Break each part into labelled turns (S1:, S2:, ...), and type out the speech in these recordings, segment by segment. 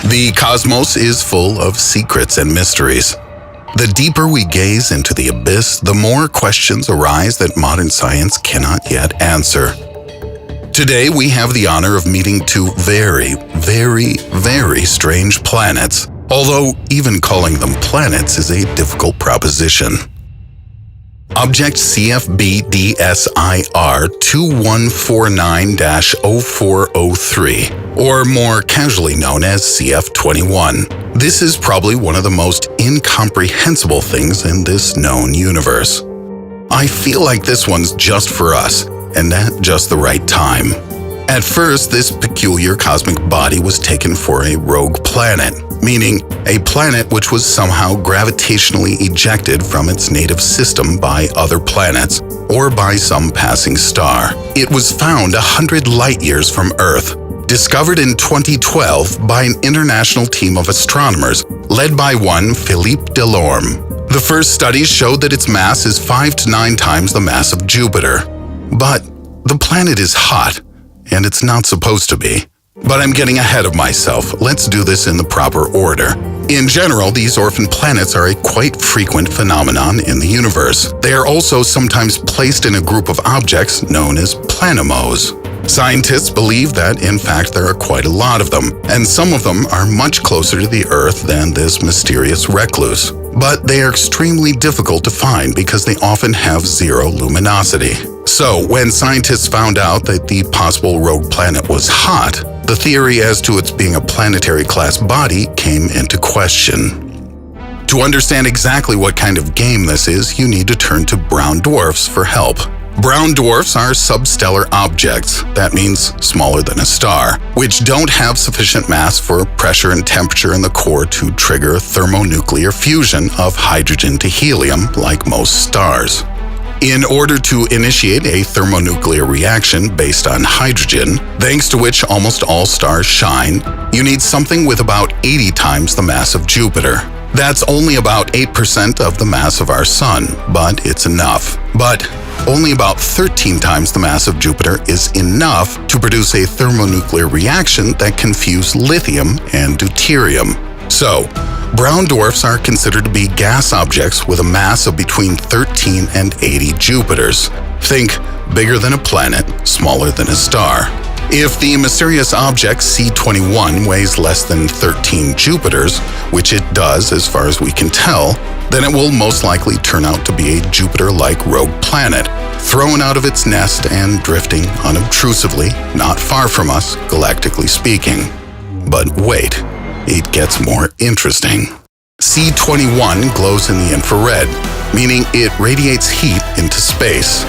S1: The cosmos is full of secrets and mysteries. The deeper we gaze into the abyss, the more questions arise that modern science cannot yet answer. Today, we have the honor of meeting two very, very strange planets, although even calling them planets is a difficult proposition. Object cfbdsir 2149-0403, or more casually known as CF21. This is probably one of the most incomprehensible things in this known universe. I feel like this one's just for us, and at just the right time. At first, this peculiar cosmic body was taken for a rogue planet, meaning a planet which was somehow gravitationally ejected from its native system by other planets or by some passing star. It was found 100 light-years from Earth, discovered in 2012 by an international team of astronomers led by one Philippe Delorme. The first studies showed that its mass is 5 to 9 times the mass of Jupiter. But the planet is hot, and it's not supposed to be. But I'm getting ahead of myself. Let's do this in the proper order. In general, these orphan planets are a quite frequent phenomenon in the universe. They are also sometimes placed in a group of objects known as planemos. Scientists believe that, in fact, there are quite a lot of them, and some of them are much closer to the Earth than this mysterious recluse. But they are extremely difficult to find because they often have zero luminosity. So, when scientists found out that the possible rogue planet was hot, the theory as to its being a planetary-class body came into question. To understand exactly what kind of game this is, you need to turn to brown dwarfs for help. Brown dwarfs are substellar objects, that means smaller than a star, which don't have sufficient mass for pressure and temperature in the core to trigger thermonuclear fusion of hydrogen to helium like most stars. In order to initiate a thermonuclear reaction based on hydrogen, thanks to which almost all stars shine, you need something with about 80 times the mass of Jupiter. That's only about 8% of the mass of our Sun, but it's enough. But only about 13 times the mass of Jupiter is enough to produce a thermonuclear reaction that can fuse lithium and deuterium. So, brown dwarfs are considered to be gas objects with a mass of between 13 and 80 Jupiters. Think bigger than a planet, smaller than a star. If the mysterious object C21 weighs less than 13 Jupiters, which it does as far as we can tell, then it will most likely turn out to be a Jupiter-like rogue planet, thrown out of its nest and drifting unobtrusively, not far from us, galactically speaking. But wait, it gets more interesting. C21 glows in the infrared, meaning it radiates heat into space.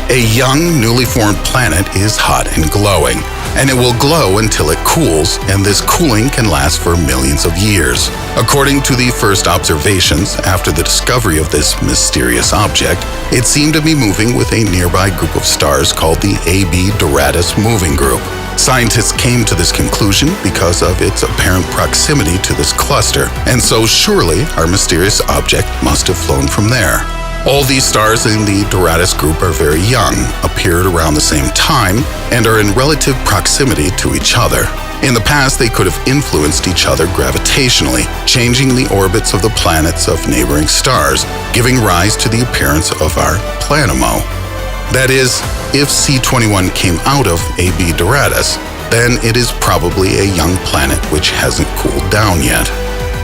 S1: A young, newly formed planet is hot and glowing, and it will glow until it cools, and this cooling can last for millions of years. According to the first observations after the discovery of this mysterious object, it seemed to be moving with a nearby group of stars called the AB Doradus Moving Group. Scientists came to this conclusion because of its apparent proximity to this cluster, and so surely our mysterious object must have flown from there. All these stars in the Doradus group are very young, appeared around the same time, and are in relative proximity to each other. In the past, they could have influenced each other gravitationally, changing the orbits of the planets of neighboring stars, giving rise to the appearance of our planemo. That is, if C21 came out of AB Doradus, then it is probably a young planet which hasn't cooled down yet.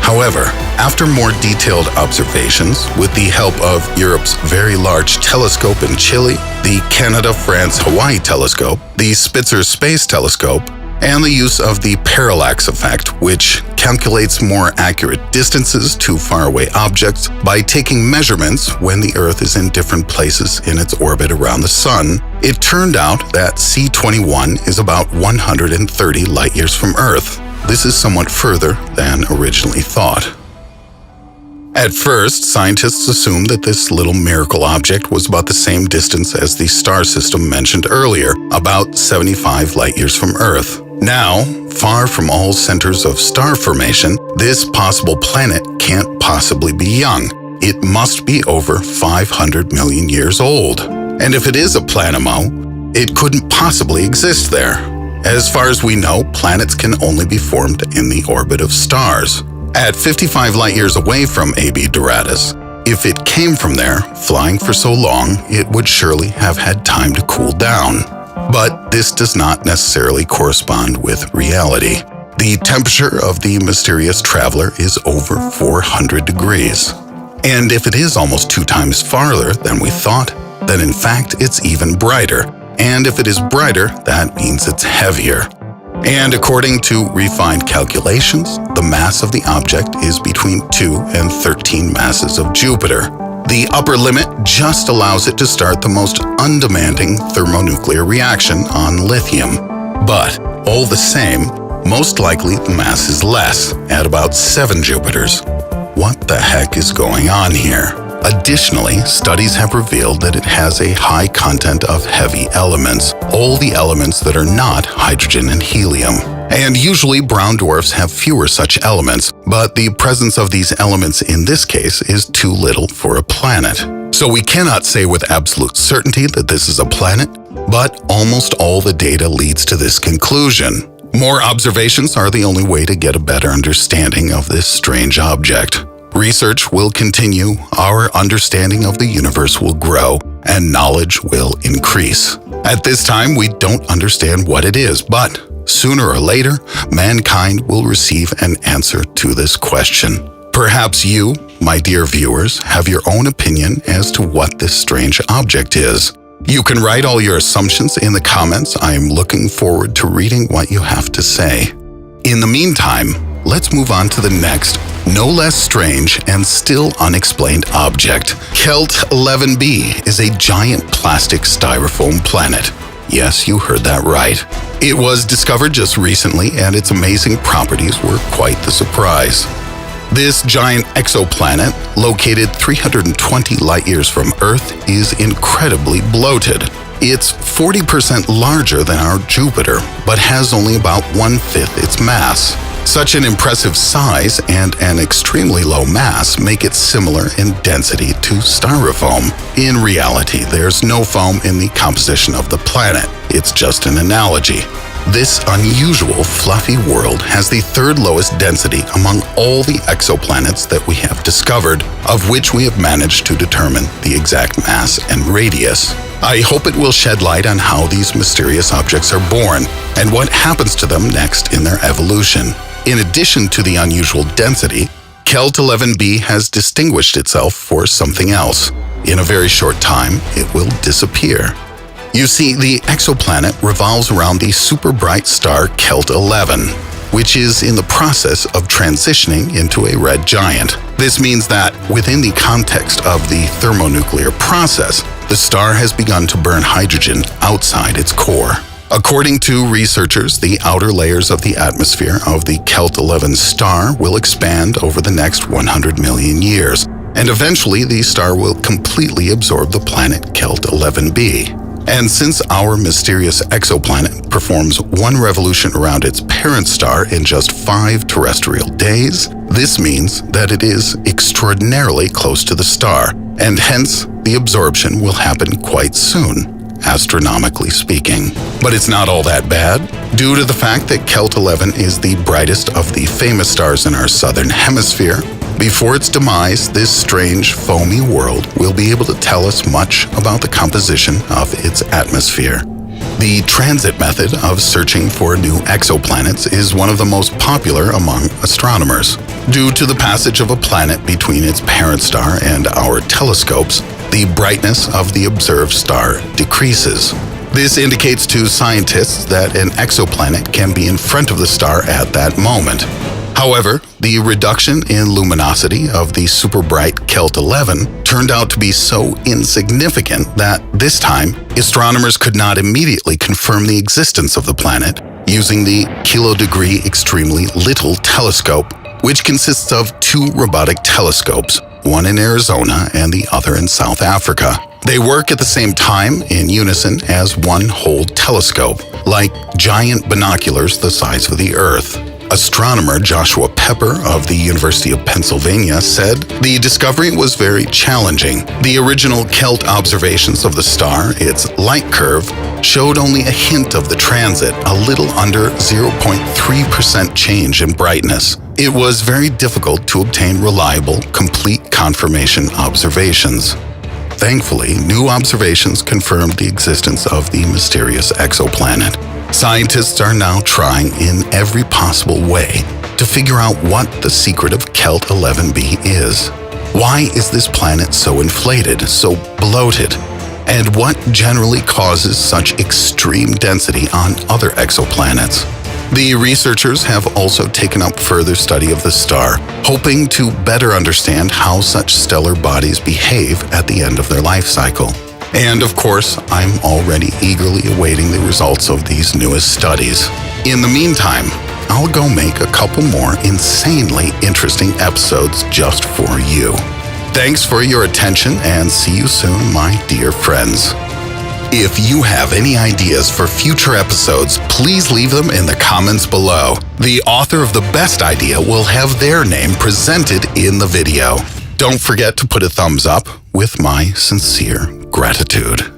S1: However, after more detailed observations, with the help of Europe's Very Large Telescope in Chile, the Canada-France-Hawaii Telescope, the Spitzer Space Telescope, and the use of the parallax effect, which calculates more accurate distances to faraway objects by taking measurements when the Earth is in different places in its orbit around the Sun, it turned out that C21 is about 130 light-years from Earth. This is somewhat further than originally thought. At first, scientists assumed that this little miracle object was about the same distance as the star system mentioned earlier, about 75 light-years from Earth. Now, far from all centers of star formation, this possible planet can't possibly be young. It must be over 500 million years old. And if it is a planemo, it couldn't possibly exist there. As far as we know, planets can only be formed in the orbit of stars. At 55 light-years away from AB Doradus, if it came from there, flying for so long, it would surely have had time to cool down. But this does not necessarily correspond with reality. The temperature of the mysterious traveler is over 400 degrees. And if it is almost 2 times farther than we thought, then in fact it's even brighter. And if it is brighter, that means it's heavier. And according to refined calculations, the mass of the object is between 2 and 13 masses of Jupiter. The upper limit just allows it to start the most undemanding thermonuclear reaction on lithium. But all the same, most likely the mass is less, at about 7 Jupiters. What the heck is going on here? Additionally, studies have revealed that it has a high content of heavy elements, all the elements that are not hydrogen and helium. And usually brown dwarfs have fewer such elements, but the presence of these elements in this case is too little for a planet. So we cannot say with absolute certainty that this is a planet, but almost all the data leads to this conclusion. More observations are the only way to get a better understanding of this strange object. Research will continue, our understanding of the universe will grow, and knowledge will increase. At this time, we don't understand what it is, but sooner or later, mankind will receive an answer to this question. Perhaps you, my dear viewers, have your own opinion as to what this strange object is. You can write all your assumptions in the comments. I am looking forward to reading what you have to say. In the meantime, let's move on to the next, no less strange and still unexplained object. Kelt 11b is a giant plastic styrofoam planet. Yes, you heard that right. It was discovered just recently, and its amazing properties were quite the surprise. This giant exoplanet, located 320 light-years from Earth, is incredibly bloated. It's 40% larger than our Jupiter, but has only about 1/5 its mass. Such an impressive size and an extremely low mass make it similar in density to styrofoam. In reality, there's no foam in the composition of the planet. It's just an analogy. This unusual fluffy world has the 3rd lowest density among all the exoplanets that we have discovered, of which we have managed to determine the exact mass and radius. I hope it will shed light on how these mysterious objects are born and what happens to them next in their evolution. In addition to the unusual density, Kelt 11b has distinguished itself for something else. In a very short time, it will disappear. You see, the exoplanet revolves around the super bright star Kelt 11, which is in the process of transitioning into a red giant. This means that, within the context of the thermonuclear process, the star has begun to burn hydrogen outside its core. According to researchers, the outer layers of the atmosphere of the Kelt 11 star will expand over the next 100 million years, and eventually the star will completely absorb the planet Kelt 11b. And since our mysterious exoplanet performs 1 revolution around its parent star in just 5 terrestrial days, this means that it is extraordinarily close to the star, and hence the absorption will happen quite soon, astronomically speaking. But it's not all that bad. Due to the fact that Kelt 11 is the brightest of the famous stars in our southern hemisphere, before its demise, this strange, foamy world will be able to tell us much about the composition of its atmosphere. The transit method of searching for new exoplanets is one of the most popular among astronomers. Due to the passage of a planet between its parent star and our telescopes, the brightness of the observed star decreases. This indicates to scientists that an exoplanet can be in front of the star at that moment. However, the reduction in luminosity of the super bright Kelt 11 turned out to be so insignificant that this time, astronomers could not immediately confirm the existence of the planet using the Kilodegree Extremely Little Telescope, which consists of 2 robotic telescopes, one in Arizona and the other in South Africa. They work at the same time in unison as one whole telescope, like giant binoculars the size of the Earth. Astronomer Joshua Pepper of the University of Pennsylvania said, "The discovery was very challenging. The original Kelt observations of the star, its light curve, showed only a hint of the transit, a little under 0.3% change in brightness. It was very difficult to obtain reliable, complete confirmation observations." Thankfully, new observations confirmed the existence of the mysterious exoplanet. Scientists are now trying in every possible way to figure out what the secret of Kelt 11b is. Why is this planet so inflated, so bloated? And what generally causes such extreme density on other exoplanets? The researchers have also taken up further study of the star, hoping to better understand how such stellar bodies behave at the end of their life cycle. And of course, I'm already eagerly awaiting the results of these newest studies. In the meantime, I'll go make a couple more insanely interesting episodes just for you. Thanks for your attention and see you soon, my dear friends. If you have any ideas for future episodes, please leave them in the comments below. The author of the best idea will have their name presented in the video. Don't forget to put a thumbs up with my sincere gratitude.